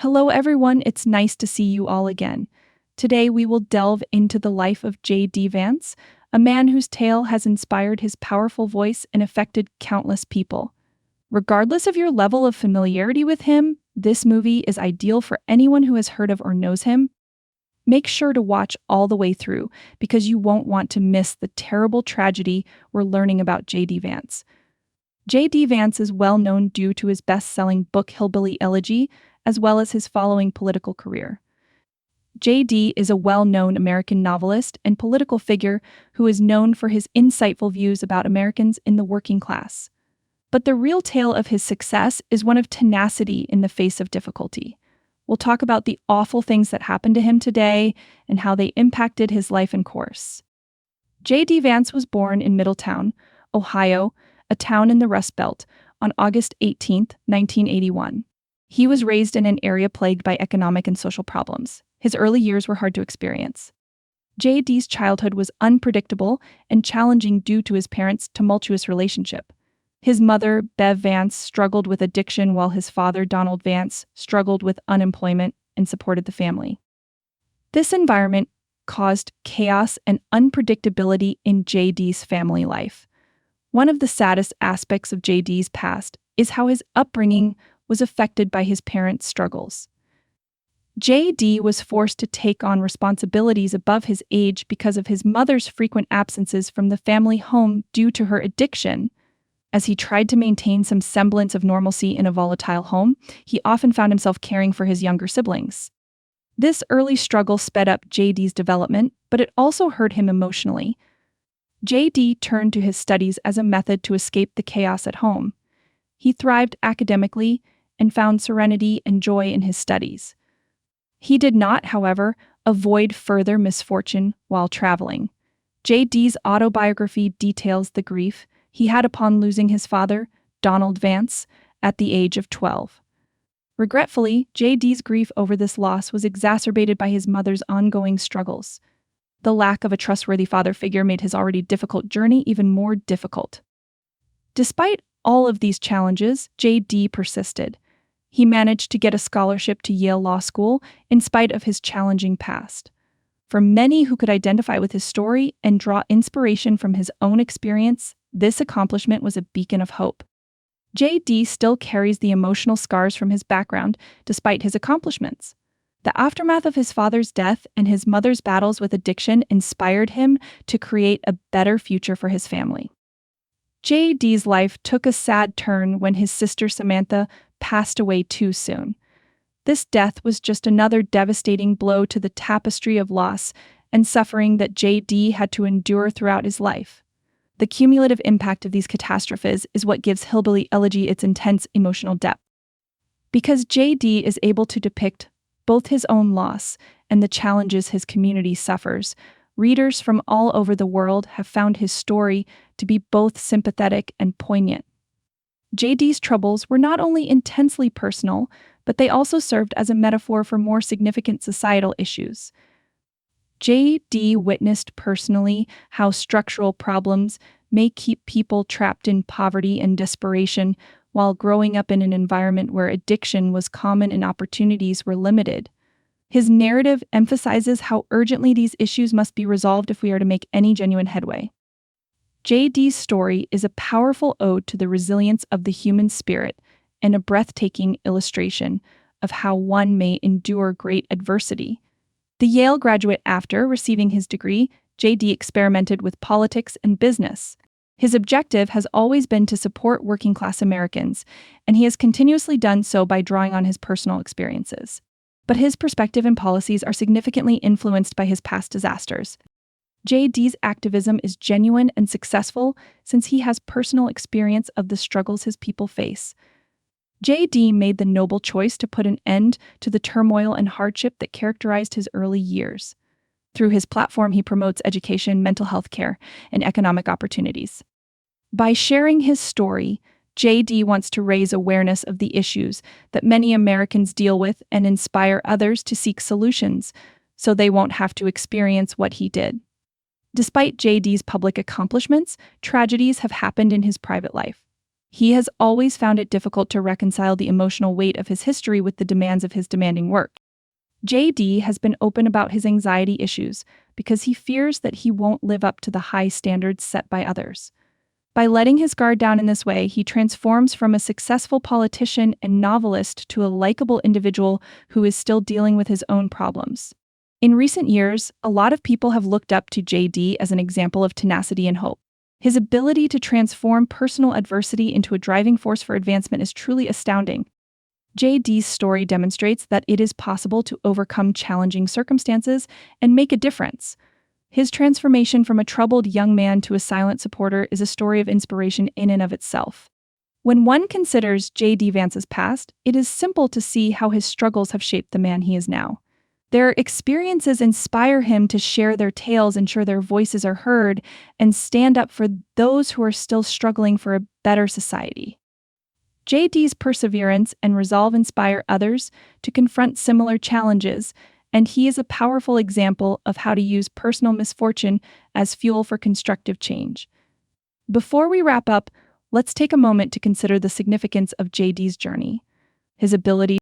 Hello, everyone. It's nice to see you all again. Today, we will delve into the life of JD Vance, a man whose tale has inspired his powerful voice and affected countless people. Regardless of your level of familiarity with him, this movie is ideal for anyone who has heard of or knows him. Make sure to watch all the way through because you won't want to miss the terrible tragedy we're learning about JD Vance. JD Vance is well known due to his best-selling book Hillbilly Elegy, as well as his following political career. JD is a well-known American novelist and political figure who is known for his insightful views about Americans in the working class. But the real tale of his success is one of tenacity in the face of difficulty. We'll talk about the awful things that happened to him today and how they impacted his life and course. JD Vance was born in Middletown, Ohio, a town in the Rust Belt, on August 18, 1981. He was raised in an area plagued by economic and social problems. His early years were hard to experience. JD's childhood was unpredictable and challenging due to his parents' tumultuous relationship. His mother, Bev Vance, struggled with addiction while his father, Donald Vance, struggled with unemployment and supported the family. This environment caused chaos and unpredictability in JD's family life. One of the saddest aspects of JD's past is how his upbringing was affected by his parents' struggles. JD was forced to take on responsibilities above his age because of his mother's frequent absences from the family home due to her addiction. As he tried to maintain some semblance of normalcy in a volatile home, he often found himself caring for his younger siblings. This early struggle sped up JD's development, but it also hurt him emotionally. JD turned to his studies as a method to escape the chaos at home. He thrived academically and found serenity and joy in his studies. He did not, however, avoid further misfortune while traveling. JD's autobiography details the grief he had upon losing his father, Donald Vance, at the age of 12. Regretfully, JD's grief over this loss was exacerbated by his mother's ongoing struggles. The lack of a trustworthy father figure made his already difficult journey even more difficult. Despite all of these challenges, JD persisted. He managed to get a scholarship to Yale Law School in spite of his challenging past. For many who could identify with his story and draw inspiration from his own experience, this accomplishment was a beacon of hope. JD still carries the emotional scars from his background despite his accomplishments. The aftermath of his father's death and his mother's battles with addiction inspired him to create a better future for his family. JD's life took a sad turn when his sister Samantha passed away too soon. This death was just another devastating blow to the tapestry of loss and suffering that JD had to endure throughout his life. The cumulative impact of these catastrophes is what gives Hillbilly Elegy its intense emotional depth. Because JD is able to depict both his own loss and the challenges his community suffers, readers from all over the world have found his story to be both sympathetic and poignant. JD's troubles were not only intensely personal, but they also served as a metaphor for more significant societal issues. JD witnessed personally how structural problems may keep people trapped in poverty and desperation while growing up in an environment where addiction was common and opportunities were limited. His narrative emphasizes how urgently these issues must be resolved if we are to make any genuine headway. JD's story is a powerful ode to the resilience of the human spirit and a breathtaking illustration of how one may endure great adversity. The Yale graduate after receiving his degree, JD experimented with politics and business. His objective has always been to support working-class Americans, and he has continuously done so by drawing on his personal experiences. But his perspective and policies are significantly influenced by his past disasters. JD's activism is genuine and successful since he has personal experience of the struggles his people face. JD made the noble choice to put an end to the turmoil and hardship that characterized his early years. Through his platform, he promotes education, mental health care, and economic opportunities. By sharing his story, JD wants to raise awareness of the issues that many Americans deal with and inspire others to seek solutions so they won't have to experience what he did. Despite JD's public accomplishments, tragedies have happened in his private life. He has always found it difficult to reconcile the emotional weight of his history with the demands of his demanding work. JD has been open about his anxiety issues because he fears that he won't live up to the high standards set by others. By letting his guard down in this way, he transforms from a successful politician and novelist to a likable individual who is still dealing with his own problems. In recent years, a lot of people have looked up to JD as an example of tenacity and hope. His ability to transform personal adversity into a driving force for advancement is truly astounding. JD's story demonstrates that it is possible to overcome challenging circumstances and make a difference. His transformation from a troubled young man to a silent supporter is a story of inspiration in and of itself. When one considers JD Vance's past, it is simple to see how his struggles have shaped the man he is now. Their experiences inspire him to share their tales, ensure their voices are heard, and stand up for those who are still struggling for a better society. JD's perseverance and resolve inspire others to confront similar challenges, and he is a powerful example of how to use personal misfortune as fuel for constructive change. Before we wrap up, let's take a moment to consider the significance of JD's journey. His ability